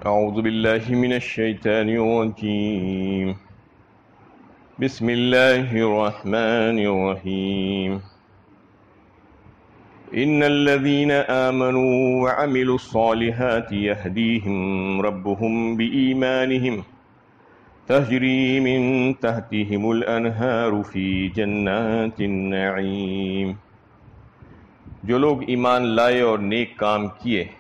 أعوذ بالله من الشيطان الرجيم بسم الله الرحمن الرحيم إن الذين آمنوا وعملوا الصالحات يهديهم ربهم بإيمانهم تجري من تحتهم الأنهار في جنات النعيم۔ جو لوگ ایمان لائے اور نیک کام کیے،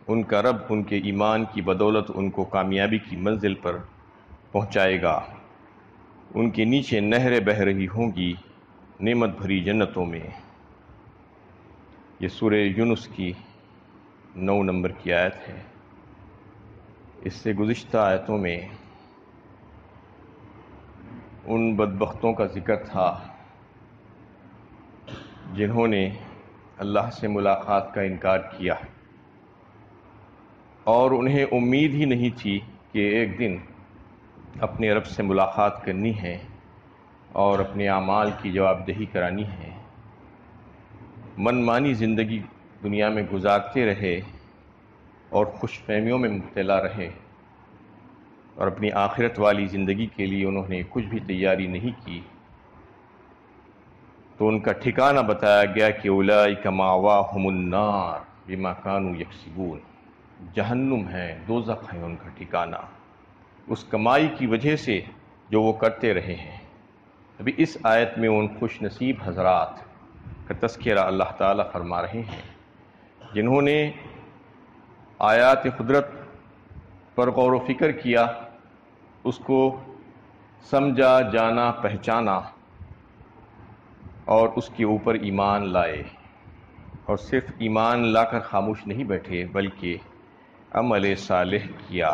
ان کا رب ان کے ایمان کی بدولت ان کو کامیابی کی منزل پر پہنچائے گا۔ ان کے نیچے نہریں بہہ رہی ہوں گی نعمت بھری جنتوں میں۔ یہ سورہ یونس کی 9 نمبر کی آیت ہے۔ اس سے گزشتہ آیتوں میں ان بدبختوں کا ذکر تھا جنہوں نے اللہ سے ملاقات کا انکار کیا اور انہیں امید ہی نہیں تھی کہ ایک دن اپنے رب سے ملاقات کرنی ہے اور اپنے اعمال کی جواب دہی کرانی ہے۔ من مانی زندگی دنیا میں گزارتے رہے اور خوش فہمیوں میں مبتلا رہے، اور اپنی آخرت والی زندگی کے لیے انہوں نے کچھ بھی تیاری نہیں کی، تو ان کا ٹھکانہ بتایا گیا کہ اولئک مأواہم النار بما کانوا یکسبون، جہنم ہے، دوزخ ہے ان کا ٹھکانہ، اس کمائی کی وجہ سے جو وہ کرتے رہے ہیں۔ ابھی اس آیت میں ان خوش نصیب حضرات کا تذکرہ اللہ تعالیٰ فرما رہے ہیں جنہوں نے آیات قدرت پر غور و فکر کیا، اس کو سمجھا، جانا، پہچانا اور اس کے اوپر ایمان لائے، اور صرف ایمان لا کر خاموش نہیں بیٹھے بلکہ عمل صالح کیا۔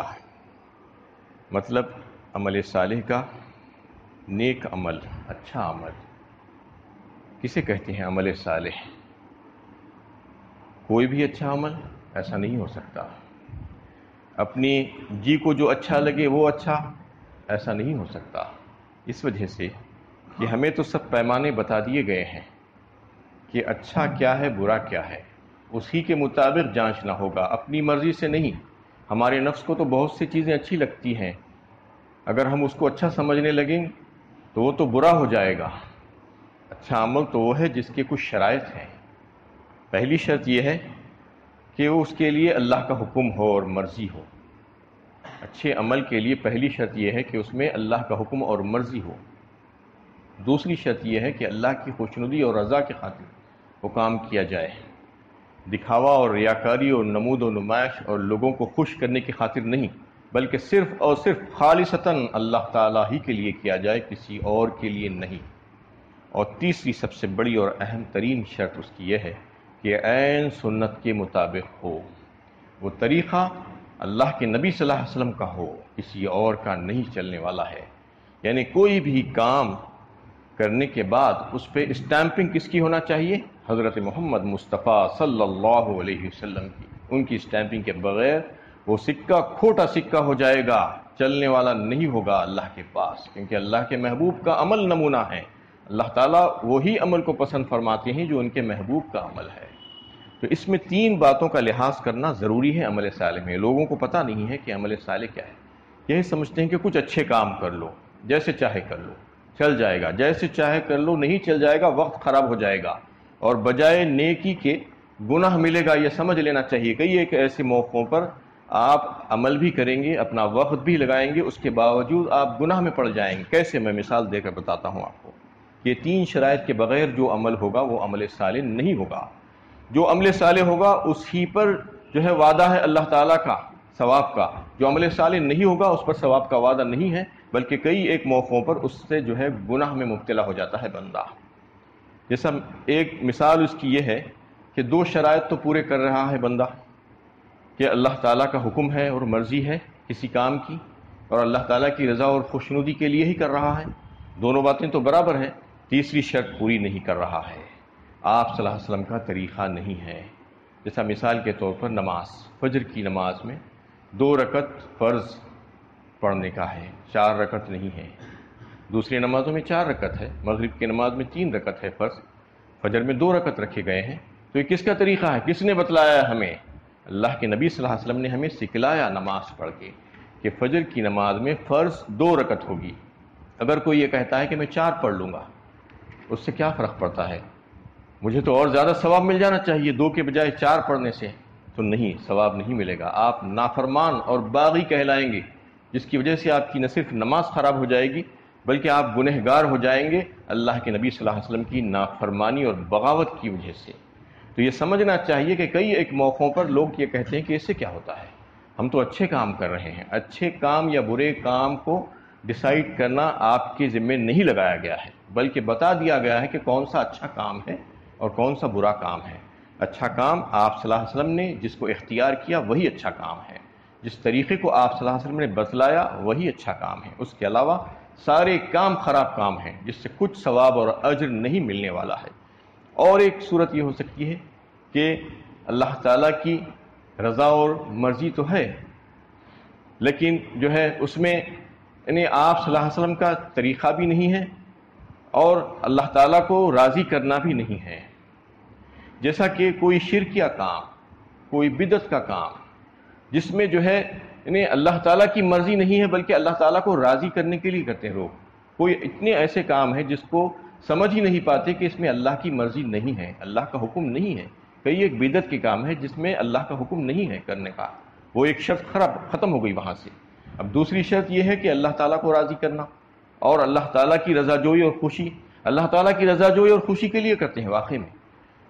مطلب عمل صالح کا نیک عمل، اچھا عمل کسے کہتے ہیں؟ عمل صالح کوئی بھی اچھا عمل ایسا نہیں ہو سکتا۔ اپنی جی کو جو اچھا لگے وہ اچھا ایسا نہیں ہو سکتا، اس وجہ سے کہ ہمیں تو سب پیمانے بتا دیے گئے ہیں کہ اچھا کیا ہے، برا کیا ہے، اسی کے مطابق جانچنا ہوگا، اپنی مرضی سے نہیں۔ ہمارے نفس کو تو بہت سی چیزیں اچھی لگتی ہیں، اگر ہم اس کو اچھا سمجھنے لگیں تو وہ تو برا ہو جائے گا۔ اچھا عمل تو وہ ہے جس کے کچھ شرائط ہیں۔ پہلی شرط یہ ہے کہ وہ اس کے لیے اللہ کا حکم ہو اور مرضی ہو۔ اچھے عمل کے لیے پہلی شرط یہ ہے کہ اس میں اللہ کا حکم اور مرضی ہو۔ دوسری شرط یہ ہے کہ اللہ کی خوشنودی اور رضا کے خاطر وہ کام کیا جائے، دکھاوا اور ریاکاری اور نمود و نمائش اور لوگوں کو خوش کرنے کی خاطر نہیں، بلکہ صرف اور صرف خالصتاً اللہ تعالیٰ ہی کے لیے کیا جائے، کسی اور کے لیے نہیں۔ اور تیسری سب سے بڑی اور اہم ترین شرط اس کی یہ ہے کہ عین سنت کے مطابق ہو، وہ طریقہ اللہ کے نبی صلی اللہ علیہ وسلم کا ہو، کسی اور کا نہیں چلنے والا ہے۔ یعنی کوئی بھی کام کرنے کے بعد اس پہ اسٹیمپنگ کس کی ہونا چاہیے؟ حضرت محمد مصطفیٰ صلی اللہ علیہ وسلم کی۔ ان کی اسٹیمپنگ کے بغیر وہ سکہ کھوٹا سکہ ہو جائے گا، چلنے والا نہیں ہوگا اللہ کے پاس، کیونکہ اللہ کے محبوب کا عمل نمونہ ہے۔ اللہ تعالیٰ وہی عمل کو پسند فرماتے ہیں جو ان کے محبوب کا عمل ہے۔ تو اس میں 3 باتوں کا لحاظ کرنا ضروری ہے عمل صالح میں۔ لوگوں کو پتہ نہیں ہے کہ عمل صالح کیا ہے، یہی سمجھتے ہیں کہ کچھ اچھے کام کر لو، جیسے چاہے کر لو، چل جائے گا، جیسے چاہے کر لو، نہیں چل جائے گا، وقت خراب ہو جائے گا، اور بجائے نیکی کے گناہ ملے گا۔ یہ سمجھ لینا چاہیے کہ یہ ایک ایسے موقعوں پر آپ عمل بھی کریں گے، اپنا وقت بھی لگائیں گے، اس کے باوجود آپ گناہ میں پڑ جائیں گے۔ کیسے؟ میں مثال دے کر بتاتا ہوں آپ کو۔ یہ 3 شرائط کے بغیر جو عمل ہوگا وہ عمل صالح نہیں ہوگا۔ جو عمل صالح ہوگا اسی پر جو ہے وعدہ ہے اللہ تعالیٰ کا ثواب کا، جو عمل صالح نہیں ہوگا اس پر ثواب کا وعدہ نہیں ہے، بلکہ کئی ایک موقعوں پر اس سے جو ہے گناہ میں مبتلا ہو جاتا ہے بندہ۔ جیسا ایک مثال اس کی یہ ہے کہ 2 شرائط تو پورے کر رہا ہے بندہ، کہ اللہ تعالیٰ کا حکم ہے اور مرضی ہے کسی کام کی، اور اللہ تعالیٰ کی رضا اور خوشنودی کے لیے ہی کر رہا ہے، دونوں باتیں تو برابر ہیں۔ تیسری شرط پوری نہیں کر رہا ہے، آپ صلی اللہ علیہ وسلم کا طریقہ نہیں ہے۔ جیسا مثال کے طور پر نماز، فجر کی نماز میں 2 رکعت فرض پڑھنے کا ہے، 4 رکعت نہیں ہے۔ دوسری نمازوں میں 4 رکعت ہے، مغرب کی نماز میں 3 رکعت ہے فرض، فجر میں 2 رکعت رکھے گئے ہیں۔ تو یہ کس کا طریقہ ہے؟ کس نے بتلایا ہے ہمیں؟ اللہ کے نبی صلی اللہ علیہ وسلم نے ہمیں سکھلایا نماز پڑھ کے کہ فجر کی نماز میں فرض 2 رکعت ہوگی۔ اگر کوئی یہ کہتا ہے کہ میں 4 پڑھ لوں گا، اس سے کیا فرق پڑتا ہے؟ مجھے تو اور زیادہ ثواب مل جانا چاہیے 2 کے بجائے 4 پڑھنے سے۔ تو نہیں، ثواب نہیں ملے گا، آپ نافرمان اور باغی کہلائیں گے، جس کی وجہ سے آپ کی نہ صرف نماز خراب ہو جائے گی بلکہ آپ گنہگار ہو جائیں گے اللہ کے نبی صلی اللہ علیہ وسلم کی نافرمانی اور بغاوت کی وجہ سے۔ تو یہ سمجھنا چاہیے کہ کئی ایک موقعوں پر لوگ یہ کہتے ہیں کہ اس سے کیا ہوتا ہے، ہم تو اچھے کام کر رہے ہیں۔ اچھے کام یا برے کام کو ڈیسائیڈ کرنا آپ کے ذمہ نہیں لگایا گیا ہے، بلکہ بتا دیا گیا ہے کہ کون سا اچھا کام ہے اور کون سا برا کام ہے۔ اچھا کام آپ صلی اللہ علیہ وسلم نے جس کو اختیار کیا وہی اچھا کام ہے، جس طریقے کو آپ صلی اللہ علیہ وسلم نے بتلایا وہی اچھا کام ہے۔ اس کے علاوہ سارے کام خراب کام ہیں جس سے کچھ ثواب اور اجر نہیں ملنے والا ہے۔ اور ایک صورت یہ ہو سکتی ہے کہ اللہ تعالیٰ کی رضا اور مرضی تو ہے، لیکن جو ہے اس میں یعنی آپ صلی اللہ علیہ وسلم کا طریقہ بھی نہیں ہے اور اللہ تعالیٰ کو راضی کرنا بھی نہیں ہے۔ جیسا کہ کوئی شرکیہ کام، کوئی بدعت کا کام جس میں جو ہے یعنی اللہ تعالیٰ کی مرضی نہیں ہے بلکہ اللہ تعالیٰ کو راضی کرنے کے لیے کرتے ہیں لوگ۔ کوئی اتنے ایسے کام ہیں جس کو سمجھ ہی نہیں پاتے کہ اس میں اللہ کی مرضی نہیں ہے، اللہ کا حکم نہیں ہے۔ کئی ایک بدعت کے کام ہے جس میں اللہ کا حکم نہیں ہے کرنے کا، وہ ایک شرط ختم ہو گئی وہاں سے۔ اب دوسری شرط یہ ہے کہ اللہ تعالیٰ کو راضی کرنا اور اللہ تعالیٰ کی رضا جوئی اور خوشی۔ اللہ تعالیٰ کی رضا جوئی اور خوشی کے لیے کرتے ہیں۔ واقعی میں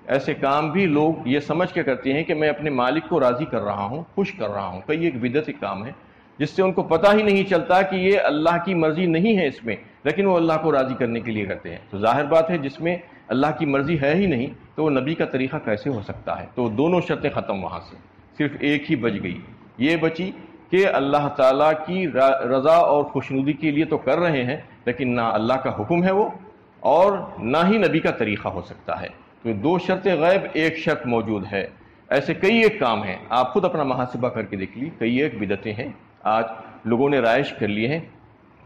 ایسے کام بھی لوگ یہ سمجھ کے کرتے ہیں کہ میں اپنے مالک کو راضی کر رہا ہوں، خوش کر رہا ہوں۔ کئی ایک بدعت کام ہے جس سے ان کو پتہ ہی نہیں چلتا کہ یہ اللہ کی مرضی نہیں ہے اس میں، لیکن وہ اللہ کو راضی کرنے کے لیے کرتے ہیں۔ تو ظاہر بات ہے جس میں اللہ کی مرضی ہے ہی نہیں تو وہ نبی کا طریقہ کیسے ہو سکتا ہے؟ تو دونوں شرطیں ختم وہاں سے، صرف ایک ہی بچ گئی، یہ بچی کہ اللہ تعالیٰ کی رضا اور خوشنودی کے لیے تو کر رہے ہیں لیکن نہ اللہ کا حکم ہے وہ اور نہ ہی نبی کا طریقہ ہو سکتا ہے۔ تو 2 شرطیں غیب، ایک شرط موجود ہے۔ ایسے کئی ایک کام ہیں، آپ خود اپنا محاسبہ کر کے دیکھ لیے، کئی ایک بدعتیں ہیں آج لوگوں نے رائج کر لیے ہیں،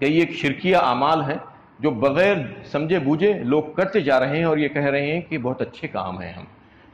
کئی ایک شرکیہ اعمال ہیں جو بغیر سمجھے بوجھے لوگ کرتے جا رہے ہیں اور یہ کہہ رہے ہیں کہ بہت اچھے کام ہیں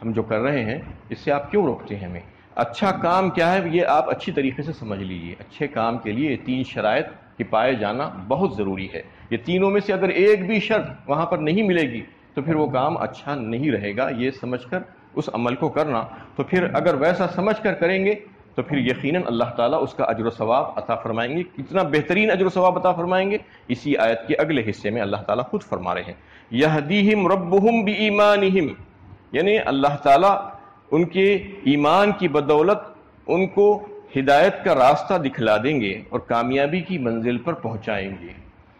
ہم جو کر رہے ہیں، اس سے آپ کیوں روکتے ہیں ہمیں؟ اچھا کام کیا ہے یہ آپ اچھی طریقے سے سمجھ لیجیے۔ اچھے کام کے لیے یہ 3 شرائط کی پائے جانا بہت ضروری ہے۔ یہ تینوں میں سے اگر ایک بھی شرط وہاں پر نہیں ملے گی تو پھر وہ کام اچھا نہیں رہے گا، یہ سمجھ کر اس عمل کو کرنا۔ تو پھر اگر ویسا سمجھ کر کریں گے تو پھر یقیناً اللہ تعالیٰ اس کا اجر و ثواب عطا فرمائیں گے۔ کتنا بہترین اجر و ثواب عطا فرمائیں گے، اسی آیت کے اگلے حصے میں اللہ تعالیٰ خود فرما رہے ہیں، یہدیہم ربہم بایمانہم، یعنی اللہ تعالیٰ ان کے ایمان کی بدولت ان کو ہدایت کا راستہ دکھلا دیں گے اور کامیابی کی منزل پر پہنچائیں گے۔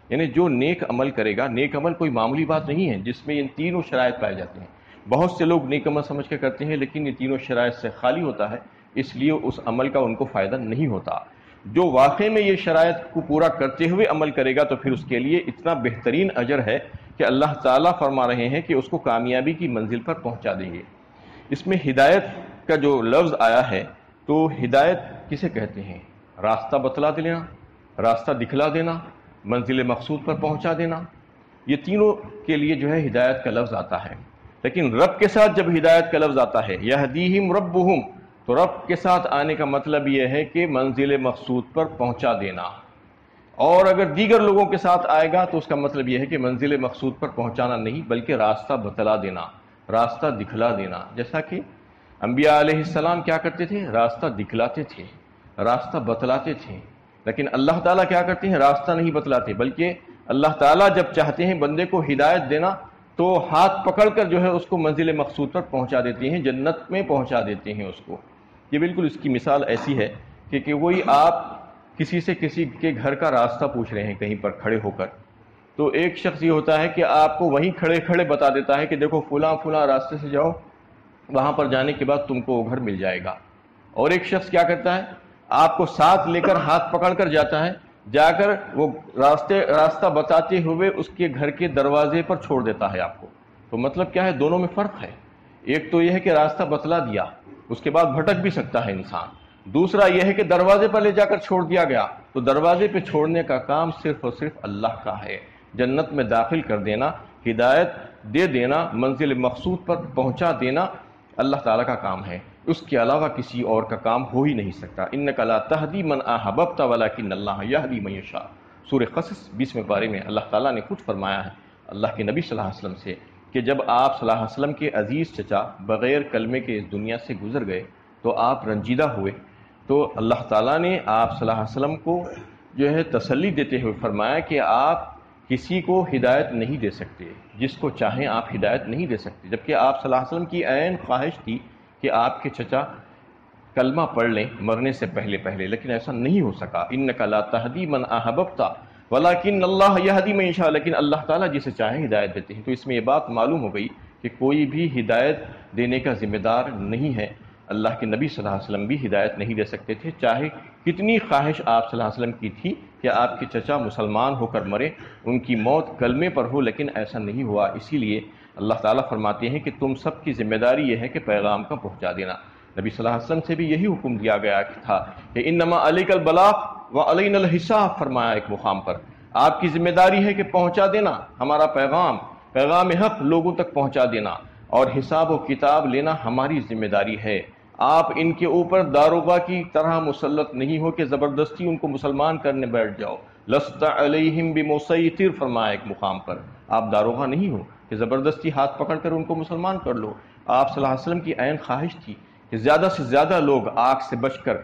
یعنی جو نیک عمل کرے گا، نیک عمل کوئی معمولی بات نہیں ہے جس میں ان تینوں شرائط پائے جاتے ہیں۔ بہت سے لوگ نیک عمل سمجھ کے کرتے ہیں لیکن یہ تینوں شرائط سے خالی ہوتا ہے، اس لیے اس عمل کا ان کو فائدہ نہیں ہوتا۔ جو واقعے میں یہ شرائط کو پورا کرتے ہوئے عمل کرے گا تو پھر اس کے لیے اتنا بہترین اجر ہے کہ اللہ تعالیٰ فرما رہے ہیں کہ اس کو کامیابی کی منزل پر پہنچا دیں گے۔ اس میں ہدایت کا جو لفظ آیا ہے تو ہدایت کسے کہتے ہیں؟ راستہ بتلا دینا، راستہ دکھلا دینا، منزل مقصود پر پہنچا دینا، یہ تینوں کے لیے جو ہے ہدایت کا لفظ آتا ہے۔ لیکن رب کے ساتھ جب ہدایت کا لفظ آتا ہے یہدیہم ربہم، تو رب کے ساتھ آنے کا مطلب یہ ہے کہ منزل مقصود پر پہنچا دینا، اور اگر دیگر لوگوں کے ساتھ آئے گا تو اس کا مطلب یہ ہے کہ منزل مقصود پر پہنچانا نہیں بلکہ راستہ بتلا دینا، راستہ دکھلا دینا۔ جیسا کہ انبیاء علیہ السلام کیا کرتے تھے؟ راستہ دکھلاتے تھے، راستہ بتلاتے تھے۔ لیکن اللہ تعالیٰ کیا کرتے ہیں؟ راستہ نہیں بتلاتے، بلکہ اللہ تعالیٰ جب چاہتے ہیں بندے کو ہدایت دینا تو ہاتھ پکڑ کر جو ہے اس کو منزل مقصود پر پہنچا دیتے ہیں، جنت میں پہنچا دیتے ہیں اس کو۔ یہ بالکل اس کی مثال ایسی ہے کہ وہی آپ کسی سے کسی کے گھر کا راستہ پوچھ رہے ہیں کہیں پر کھڑے ہو کر، تو ایک شخص یہ ہوتا ہے کہ آپ کو وہیں کھڑے کھڑے بتا دیتا ہے کہ دیکھو فلاں فلاں راستے سے جاؤ، وہاں پر جانے کے بعد تم کو وہ گھر مل جائے گا۔ اور ایک شخص کیا کرتا ہے؟ آپ کو ساتھ لے کر ہاتھ پکڑ کر جاتا ہے، جا کر وہ راستہ بتاتے ہوئے اس کے گھر کے دروازے پر چھوڑ دیتا ہے آپ کو۔ تو مطلب کیا ہے؟ دونوں میں فرق ہے۔ ایک تو یہ ہے کہ راستہ بتلا دیا، اس کے بعد بھٹک بھی سکتا ہے انسان، دوسرا یہ ہے کہ دروازے پر لے جا کر چھوڑ دیا گیا، تو دروازے پہ چھوڑنے کا کام صرف اور صرف اللہ کا ہے۔ جنت میں داخل کر دینا، ہدایت دے دینا، منزل مقصود پر پہنچا دینا اللہ تعالیٰ کا کام ہے۔ اس کے علاوہ کسی اور کا کام ہو ہی نہیں سکتا۔ انک لا تہدی من احببت ولکن اللہ یہدی من یشاء، سورہ قصص 20ویں پارے میں اللہ تعالیٰ نے خود فرمایا ہے اللہ کے نبی صلی اللہ علیہ وسلم سے کہ جب آپ صلی اللہ علیہ وسلم کے عزیز چچا بغیر کلمے کے اس دنیا سے گزر گئے تو آپ رنجیدہ ہوئے، تو اللہ تعالیٰ نے آپ صلی اللہ علیہ وسلم کو جو ہے تسلی دیتے ہوئے فرمایا کہ آپ کسی کو ہدایت نہیں دے سکتے، جس کو چاہیں آپ ہدایت نہیں دے سکتے، جبکہ آپ صلی اللہ علیہ وسلم کی عین خواہش تھی کہ آپ کے چچا کلمہ پڑھ لیں مرنے سے پہلے، لیکن ایسا نہیں ہو سکا۔ انک لا تہدی من احببت ولکن اللہ یہدی من یشاء، لیکن اللہ تعالیٰ جسے چاہے ہدایت دیتے ہیں۔ تو اس میں یہ بات معلوم ہو گئی کہ کوئی بھی ہدایت دینے کا ذمہ دار نہیں ہے، اللہ کے نبی صلی اللہ علیہ وسلم بھی ہدایت نہیں دے سکتے تھے، چاہے کتنی خواہش آپ صلی اللہ علیہ وسلم کی تھی کہ آپ کے چچا مسلمان ہو کر مرے، ان کی موت کلمے پر ہو، لیکن ایسا نہیں ہوا۔ اسی لیے اللہ تعالیٰ فرماتے ہیں کہ تم سب کی ذمہ داری یہ ہے کہ پیغام کا پہنچا دینا۔ نبی صلی اللہ علیہ وسلم سے بھی یہی حکم دیا گیا تھا کہ انما علیک البلاغ وعلینا الحساب، فرمایا ایک مقام پر آپ کی ذمہ داری ہے کہ پہنچا دینا ہمارا پیغام حق لوگوں تک پہنچا دینا، اور حساب و کتاب لینا ہماری ذمہ داری ہے۔ آپ ان کے اوپر داروغہ کی طرح مسلط نہیں ہو کہ زبردستی ان کو مسلمان کرنے بیٹھ جاؤ، لست علیہم بمسیطر، فرمایا ایک مقام پر آپ داروغہ نہیں ہو کہ زبردستی ہاتھ پکڑ کر ان کو مسلمان کر لو۔ آپ صلی اللہ علیہ وسلم کی عین خواہش تھی کہ زیادہ سے زیادہ لوگ آگ سے بچ کر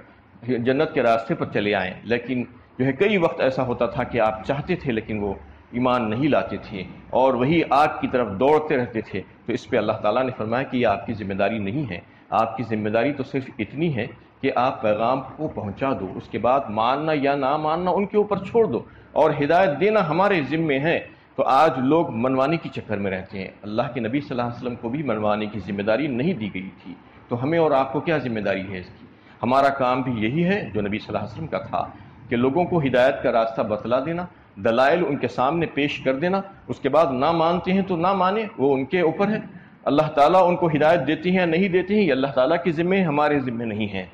جنت کے راستے پر چلے آئیں، لیکن جو ہے کئی وقت ایسا ہوتا تھا کہ آپ چاہتے تھے لیکن وہ ایمان نہیں لاتے تھے اور وہی آگ کی طرف دوڑتے رہتے تھے۔ تو اس پہ اللہ تعالیٰ نے فرمایا کہ یہ آپ کی ذمہ داری نہیں ہے، آپ کی ذمہ داری تو صرف اتنی ہے کہ آپ پیغام کو پہنچا دو، اس کے بعد ماننا یا نہ ماننا ان کے اوپر چھوڑ دو، اور ہدایت دینا ہمارے ذمے ہے۔ تو آج لوگ منوانے کی چکر میں رہتے ہیں، اللہ کے نبی صلی اللہ علیہ وسلم کو بھی منوانے کی ذمہ داری نہیں دی گئی تھی، تو ہمیں اور آپ کو کیا ذمہ داری ہے اس کی؟ ہمارا کام بھی یہی ہے جو نبی صلی اللہ علیہ وسلم کا تھا کہ لوگوں کو ہدایت کا راستہ بتلا دینا، دلائل ان کے سامنے پیش کر دینا، اس کے بعد نہ مانتے ہیں تو نہ مانیں، وہ ان کے اوپر ہے۔ اللہ تعالیٰ ان کو ہدایت دیتے ہیں یا نہیں دیتے ہیں یہ اللہ تعالیٰ کے ذمے، ہمارے ذمے نہیں ہیں۔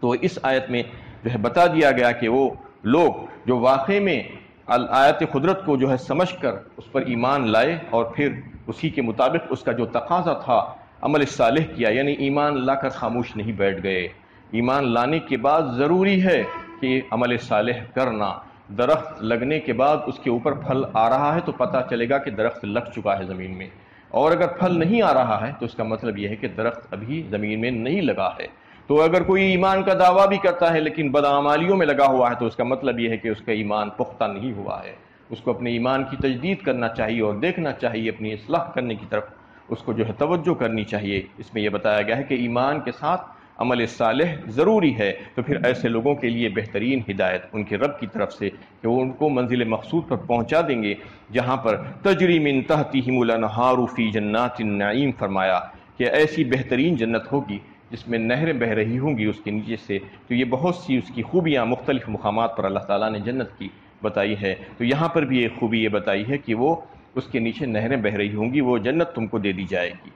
تو اس آیت میں جو ہے بتا دیا گیا کہ وہ لوگ جو واقعے میں آیت قدرت کو جو ہے سمجھ کر اس پر ایمان لائے اور پھر اسی کے مطابق اس کا جو تقاضا تھا عمل صالح کیا، یعنی ایمان لا کر خاموش نہیں بیٹھ گئے، ایمان لانے کے بعد ضروری ہے کہ عمل صالح کرنا، درخت لگنے کے بعد اس کے اوپر پھل آ رہا ہے تو پتہ چلے گا کہ درخت لگ چکا ہے زمین میں، اور اگر پھل نہیں آ رہا ہے تو اس کا مطلب یہ ہے کہ درخت ابھی زمین میں نہیں لگا ہے۔ تو اگر کوئی ایمان کا دعویٰ بھی کرتا ہے لیکن بدعمالیوں میں لگا ہوا ہے تو اس کا مطلب یہ ہے کہ اس کا ایمان پختہ نہیں ہوا ہے، اس کو اپنے ایمان کی تجدید کرنا چاہیے اور دیکھنا چاہیے، اپنی اصلاح کرنے کی طرف اس کو جو ہے توجہ کرنی چاہیے۔ اس میں یہ بتایا گیا ہے کہ ایمان کے ساتھ عمل صالح ضروری ہے، تو پھر ایسے لوگوں کے لیے بہترین ہدایت ان کے رب کی طرف سے کہ وہ ان کو منزل مقصود پر پہنچا دیں گے، جہاں پر تجری من تحتہم الانہار فی جنات النعیم، فرمایا کہ ایسی بہترین جنت ہوگی جس میں نہریں بہہ رہی ہوں گی اس کے نیچے سے۔ تو یہ بہت سی اس کی خوبیاں مختلف مقامات پر اللہ تعالیٰ نے جنت کی بتائی ہے، تو یہاں پر بھی ایک خوبی یہ بتائی ہے کہ وہ اس کے نیچے نہریں بہہ رہی ہوں گی، وہ جنت تم کو دے دی جائے گی۔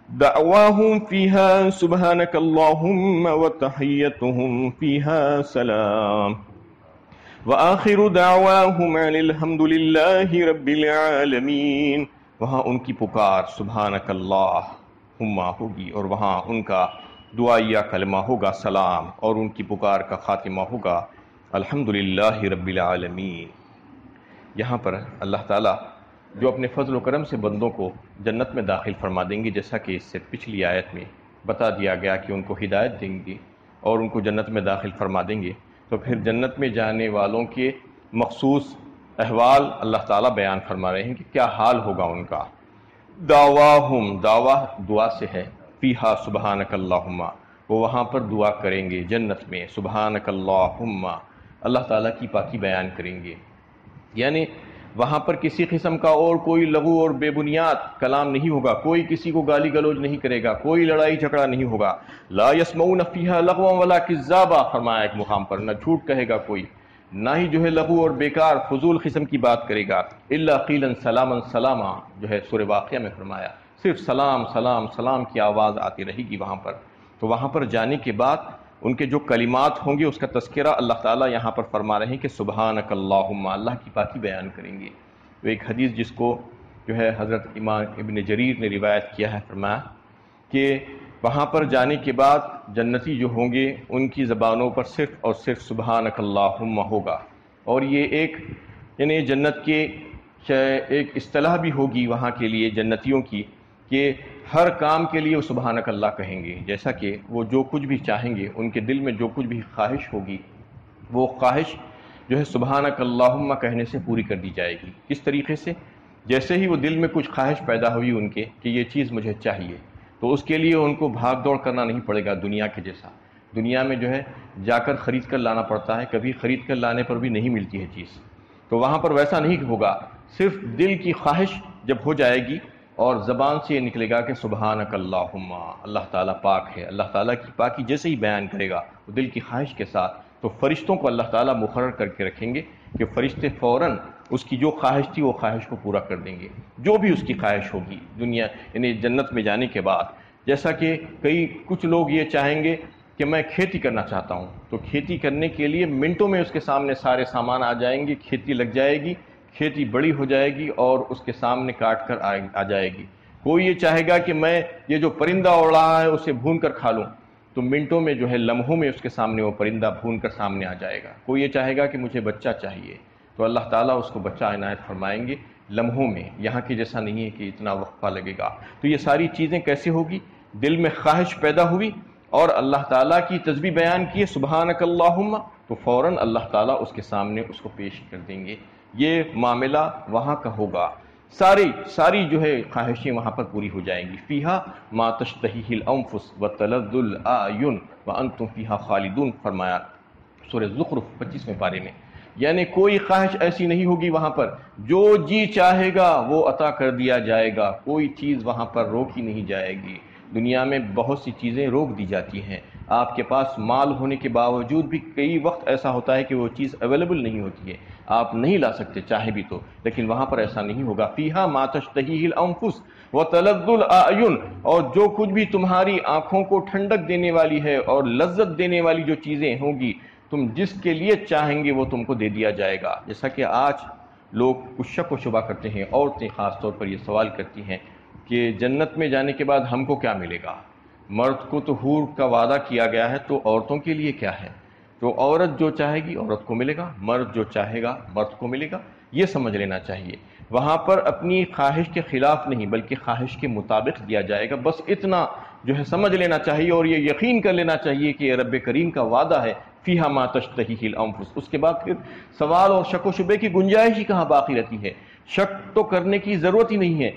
دعواہم فیہا سبحانک اللہم وتحیتہم فیہا سلام وآخر دعواہم ان الحمد للہ رب العالمین۔ وہاں ان کی پکار سبحانک اللہم ہوگی اور وہاں ان کا دعائیہ کلمہ ہوگا سلام، اور ان کی پکار کا خاتمہ ہوگا الحمد للہ رب العالمین۔ یہاں پر اللہ تعالیٰ جو اپنے فضل و کرم سے بندوں کو جنت میں داخل فرما دیں گے، جیسا کہ اس سے پچھلی آیت میں بتا دیا گیا کہ ان کو ہدایت دیں گے اور ان کو جنت میں داخل فرما دیں گے، تو پھر جنت میں جانے والوں کے مخصوص احوال اللہ تعالیٰ بیان فرما رہے ہیں کہ کیا حال ہوگا ان کا۔ دعواہم، دعویٰ دعا سے ہے، فیہا سبحانک اللہم، وہ وہاں پر دعا کریں گے جنت میں، سبحانک اللہم، اللہ تعالیٰ کی پاکی بیان کریں گے، یعنی وہاں پر کسی قسم کا اور کوئی لغو اور بے بنیاد کلام نہیں ہوگا، کوئی کسی کو گالی گلوچ نہیں کرے گا، کوئی لڑائی جھگڑا نہیں ہوگا۔ لا یسمعون فیہا لغوا ولا کذابا، فرمایا ایک مقام پر، نہ جھوٹ کہے گا کوئی، نہ ہی جو ہے لغو اور بیکار فضول قسم کی بات کرے گا۔ الا قیلا سلاما سلاما، جو ہے سورہ واقعہ میں فرمایا، صرف سلام سلام سلام کی آواز آتی رہے گی وہاں پر۔ تو وہاں پر جانے کے بعد ان کے جو کلمات ہوں گے اس کا تذکرہ اللہ تعالیٰ یہاں پر فرما رہے ہیں کہ سبحانک اللہم، اللہ کی پاکی بیان کریں گے۔ تو ایک حدیث جس کو جو ہے حضرت امام ابن جریر نے روایت کیا ہے، فرمایا کہ وہاں پر جانے کے بعد جنتی جو ہوں گے ان کی زبانوں پر صرف اور صرف سبحانک اللہم ہوگا، اور یہ ایک یعنی جنت کے ایک اصطلاح بھی ہوگی وہاں کے لیے جنتیوں کی کہ ہر کام کے لیے وہ سبحانک اللہ کہیں گے، جیسا کہ وہ جو کچھ بھی چاہیں گے، ان کے دل میں جو کچھ بھی خواہش ہوگی وہ خواہش جو ہے سبحانک اللہم کہنے سے پوری کر دی جائے گی۔ کس طریقے سے؟ جیسے ہی وہ دل میں کچھ خواہش پیدا ہوئی ان کے کہ یہ چیز مجھے چاہیے، تو اس کے لیے ان کو بھاگ دوڑ کرنا نہیں پڑے گا دنیا کے جیسا۔ دنیا میں جو ہے جا کر خرید کر لانا پڑتا ہے، کبھی خرید کر لانے پر بھی نہیں ملتی ہے چیز، تو وہاں پر ویسا نہیں ہوگا۔ صرف دل کی خواہش جب ہو جائے گی اور زبان سے یہ نکلے گا کہ سبحانک اللہم، اللہ تعالیٰ پاک ہے، اللہ تعالیٰ کی پاکی جیسے ہی بیان کرے گا وہ دل کی خواہش کے ساتھ، تو فرشتوں کو اللہ تعالیٰ مقرر کر کے رکھیں گے کہ فرشتے فوراً اس کی جو خواہش تھی وہ خواہش کو پورا کر دیں گے، جو بھی اس کی خواہش ہوگی دنیا یعنی جنت میں جانے کے بعد۔ جیسا کہ کچھ لوگ یہ چاہیں گے کہ میں کھیتی کرنا چاہتا ہوں، تو کھیتی کرنے کے لیے منٹوں میں اس کے سامنے سارے سامان آ جائیں گے، کھیتی لگ جائے گی، کھیتی بڑی ہو جائے گی اور اس کے سامنے کاٹ کر آ جائے گی۔ کوئی یہ چاہے گا کہ میں یہ جو پرندہ اڑ رہا ہے اسے بھون کر کھا لوں، تو منٹوں میں جو ہے لمحوں میں اس کے سامنے وہ پرندہ بھون کر سامنے آ جائے گا۔ کوئی یہ چاہے گا کہ مجھے بچہ چاہیے، تو اللہ تعالیٰ اس کو بچہ عنایت فرمائیں گے لمحوں میں، یہاں کی جیسا نہیں ہے کہ اتنا وقفہ لگے گا۔ تو یہ ساری چیزیں کیسے ہوگی؟ دل میں خواہش پیدا ہوئی اور اللہ تعالیٰ کی تسبیح بیان کیے سبحانک اللہم، تو فوراً اللہ تعالیٰ اس کے سامنے اس کو پیش کر دیں گے۔ یہ معاملہ وہاں کا ہوگا، ساری جو ہے خواہشیں وہاں پر پوری ہو جائیں گی۔ فیہا ما تشتہیہ الانفس وتلذ الاعین وانتم فیہا خالدون، فرمایا سورہ زخرف 25ویں پارے میں۔ یعنی کوئی خواہش ایسی نہیں ہوگی وہاں پر، جو جی چاہے گا وہ عطا کر دیا جائے گا، کوئی چیز وہاں پر روکی نہیں جائے گی۔ دنیا میں بہت سی چیزیں روک دی جاتی ہیں، آپ کے پاس مال ہونے کے باوجود بھی کئی وقت ایسا ہوتا ہے کہ وہ چیز اویلیبل نہیں ہوتی ہے، آپ نہیں لا سکتے چاہے بھی تو، لیکن وہاں پر ایسا نہیں ہوگا۔ فیہا ما تشتہیہ الانفس وتلذ الاعین، اور جو کچھ بھی تمہاری آنکھوں کو ٹھنڈک دینے والی ہے اور لذت دینے والی جو چیزیں ہوں گی، تم جس کے لیے چاہیں گے وہ تم کو دے دیا جائے گا۔ جیسا کہ آج لوگ کچھ شک و شبہ کرتے ہیں، عورتیں خاص طور پر یہ سوال کرتی ہیں کہ جنت میں جانے کے بعد ہم کو کیا ملے گا؟ مرد کو تو حور کا وعدہ کیا گیا ہے، تو عورتوں کے لیے کیا ہے؟ تو عورت جو چاہے گی عورت کو ملے گا، مرد جو چاہے گا مرد کو ملے گا، یہ سمجھ لینا چاہیے۔ وہاں پر اپنی خواہش کے خلاف نہیں بلکہ خواہش کے مطابق دیا جائے گا، بس اتنا جو ہے سمجھ لینا چاہیے اور یہ یقین کر لینا چاہیے کہ یہ رب کریم کا وعدہ ہے۔ فیہا ما تشتہیہ الانفس، اس کے بعد پھر سوال اور شک و شبے کی گنجائش ہی کہاں باقی رہتی ہے؟ شک تو کرنے کی ضرورت ہی نہیں ہے،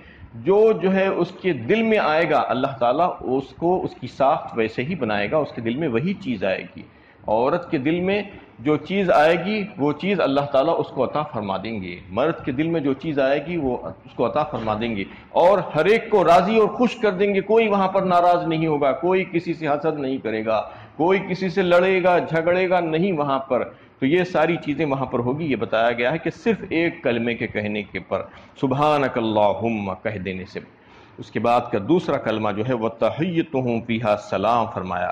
جو ہے اس کے دل میں آئے گا اللہ تعالیٰ اس کو اس کی ساخت ویسے ہی بنائے گا، اس کے دل میں وہی چیز آئے گی۔ عورت کے دل میں جو چیز آئے گی وہ چیز اللہ تعالیٰ اس کو عطا فرما دیں گے، مرد کے دل میں جو چیز آئے گی وہ اس کو عطا فرما دیں گے، اور ہر ایک کو راضی اور خوش کر دیں گے۔ کوئی وہاں پر ناراض نہیں ہوگا، کوئی کسی سے حسد نہیں کرے گا، کوئی کسی سے لڑے گا جھگڑے گا نہیں وہاں پر۔ تو یہ ساری چیزیں وہاں پر ہوگی۔ یہ بتایا گیا ہے کہ صرف ایک کلمے کے کہنے کے پر سبحانک اللہم کہہ دینے سے، اس کے بعد کا دوسرا کلمہ جو ہے وَتَحِيَّتُهُمْ فِيهَا السَّلَامُ فرمایا۔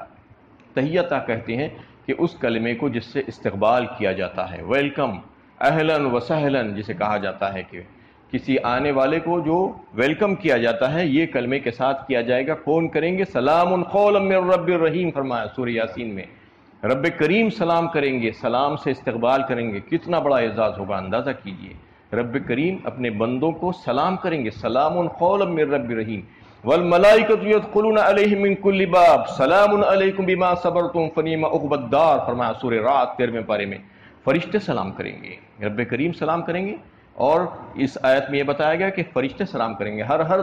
تحیتہ کہتے ہیں کہ اس کلمے کو جس سے استقبال کیا جاتا ہے، ویلکم، اہلاً و سہلاً جسے کہا جاتا ہے، کہ کسی آنے والے کو جو ویلکم کیا جاتا ہے یہ کلمے کے ساتھ کیا جائے گا۔ کون کریں گے؟ سلام قولا من رب الرحیم فرمایا سورہ یاسین میں، رب کریم سلام کریں گے، سلام سے استقبال کریں گے۔ کتنا بڑا اعزاز ہوگا، اندازہ کیجئے، رب کریم اپنے بندوں کو سلام کریں گے، سلام قولا من رب الرحیم، والملائکۃ یدخلون علیہم من کل باب سلام علیکم بما صبرتم فنعم عقبی الدار فرمایا سورہ رعد 13ویں پارے میں۔ فرشتے سلام کریں گے، رب کریم سلام کریں گے، اور اس آیت میں یہ بتایا گیا کہ فرشتے سلام کریں گے، ہر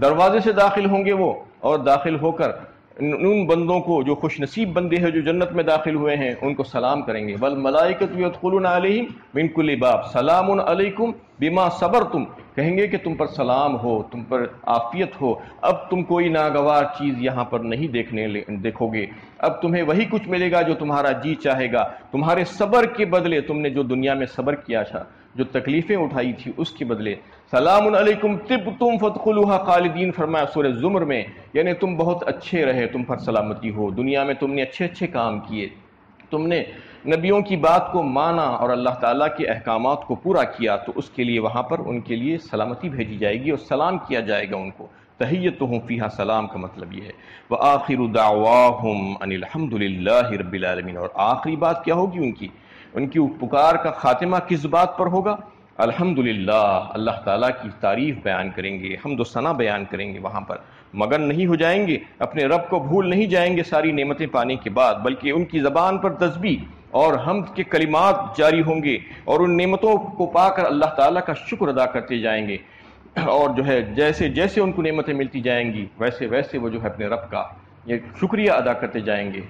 دروازے سے داخل ہوں گے وہ، اور داخل ہو کر ان بندوں کو جو خوش نصیب بندے ہیں جو جنت میں داخل ہوئے ہیں ان کو سلام کریں گے۔ والملائکۃ یدخلون علیہم من کل باب سلام علیکم بما صبرتم، کہیں گے کہ تم پر سلام ہو، تم پر عافیت ہو، اب تم کوئی ناگوار چیز یہاں پر نہیں دیکھو گے، اب تمہیں وہی کچھ ملے گا جو تمہارا جی چاہے گا، تمہارے صبر کے بدلے، تم نے جو دنیا میں صبر کیا تھا، جو تکلیفیں اٹھائی تھی اس کے بدلے۔ سلام علیکم طبتم فادخلوها خالدین فرمایا سورہ زمر میں، یعنی تم بہت اچھے رہے، تم پر سلامتی ہو، دنیا میں تم نے اچھے اچھے کام کیے، تم نے نبیوں کی بات کو مانا اور اللہ تعالیٰ کے احکامات کو پورا کیا، تو اس کے لیے وہاں پر ان کے لیے سلامتی بھیجی جائے گی اور سلام کیا جائے گا ان کو۔ تحیتہم فیہا سلام کا مطلب یہ ہے وآخر دعواہم ان الحمد للہ رب العالمین، اور آخری بات کیا ہوگی ان کی پکار کا خاتمہ کس بات پر ہوگا؟ الحمدللہ، اللہ تعالیٰ کی تعریف بیان کریں گے، حمد و ثنا بیان کریں گے، وہاں پر مگن نہیں ہو جائیں گے، اپنے رب کو بھول نہیں جائیں گے ساری نعمتیں پانے کے بعد، بلکہ ان کی زبان پر تسبیح اور حمد کے کلمات جاری ہوں گے، اور ان نعمتوں کو پا کر اللہ تعالیٰ کا شکر ادا کرتے جائیں گے، اور جو ہے جیسے جیسے ان کو نعمتیں ملتی جائیں گی ویسے ویسے وہ جو ہے اپنے رب کا یہ شکریہ ادا کرتے جائیں گے،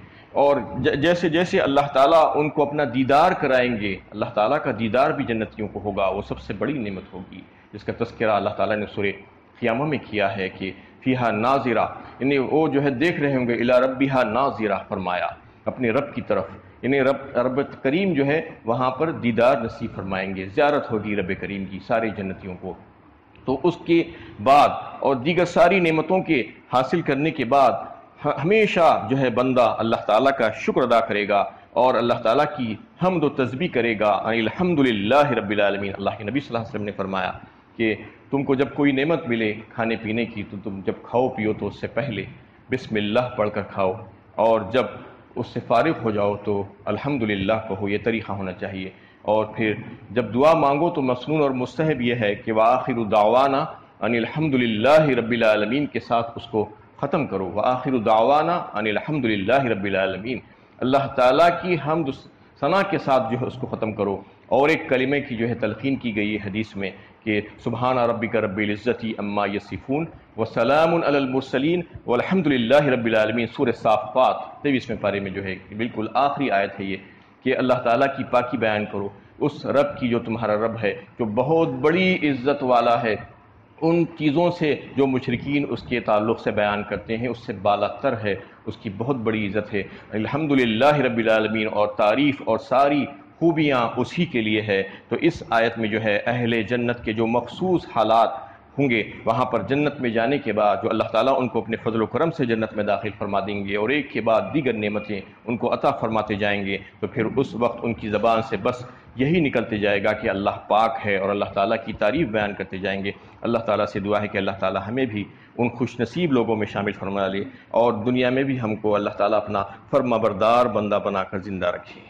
اور جیسے جیسے اللہ تعالیٰ ان کو اپنا دیدار کرائیں گے، اللہ تعالیٰ کا دیدار بھی جنتیوں کو ہوگا، وہ سب سے بڑی نعمت ہوگی، جس کا تذکرہ اللہ تعالیٰ نے سورہ قیامہ میں کیا ہے کہ فیہا ناظرہ، یعنی وہ جو ہے دیکھ رہے ہوں گے، الی ربہا ناظرہ فرمایا، اپنے رب کی طرف، یعنی رب کریم جو ہے وہاں پر دیدار نصیب فرمائیں گے، زیارت ہوگی رب کریم کی سارے جنتیوں کو۔ تو اس کے بعد اور دیگر ساری نعمتوں کے حاصل کرنے کے بعد ہمیشہ جو ہے بندہ اللہ تعالیٰ کا شکر ادا کرے گا اور اللہ تعالیٰ کی حمد و تسبیح کرے گا، الحمدللہ رب العالمین۔ اللہ کے نبی صلی اللہ علیہ وسلم نے فرمایا کہ تم کو جب کوئی نعمت ملے کھانے پینے کی تو تم جب کھاؤ پیو تو اس سے پہلے بسم اللہ پڑھ کر کھاؤ، اور جب اس سے فارغ ہو جاؤ تو الحمدللہ کہو، یہ طریقہ ہونا چاہیے، اور پھر جب دعا مانگو تو مسنون اور مستحب یہ ہے کہ وآخر دعوانا ان الحمدللہ رب العالمین کے ساتھ اس کو ختم کرو، وآخر دعوانا ان الحمدللہ رب العالمین، اللہ تعالیٰ کی حمد ثنا کے ساتھ جو ہے اس کو ختم کرو۔ اور ایک کلمے کی جو ہے تلقین کی گئی ہے حدیث میں کہ سبحان ربک رب العزت عما یصفون وسلام علی المرسلین والحمدللہ رب العالمین، سورہ صافات 23ویں پارے میں جو ہے بالکل آخری آیت ہے یہ، کہ اللہ تعالیٰ کی پاکی بیان کرو، اس رب کی جو تمہارا رب ہے، جو بہت بڑی عزت والا ہے، ان چیزوں سے جو مشرکین اس کے تعلق سے بیان کرتے ہیں اس سے بالا تر ہے، اس کی بہت بڑی عزت ہے، الحمدللہ رب العالمین، اور تعریف اور ساری خوبیاں اسی کے لیے ہے۔ تو اس آیت میں جو ہے اہل جنت کے جو مخصوص حالات ہوں گے، وہاں پر جنت میں جانے کے بعد جو اللہ تعالیٰ ان کو اپنے فضل و کرم سے جنت میں داخل فرما دیں گے، اور ایک کے بعد دیگر نعمتیں ان کو عطا فرماتے جائیں گے، تو پھر اس وقت ان کی زبان سے بس یہی نکلتے جائے گا کہ اللہ پاک ہے، اور اللہ تعالیٰ کی تعریف بیان کرتے جائیں گے۔ اللہ تعالیٰ سے دعا ہے کہ اللہ تعالیٰ ہمیں بھی ان خوش نصیب لوگوں میں شامل فرما لے، اور دنیا میں بھی ہم کو اللہ تعالیٰ اپنا فرما بردار بندہ بنا کر زندہ رکھے۔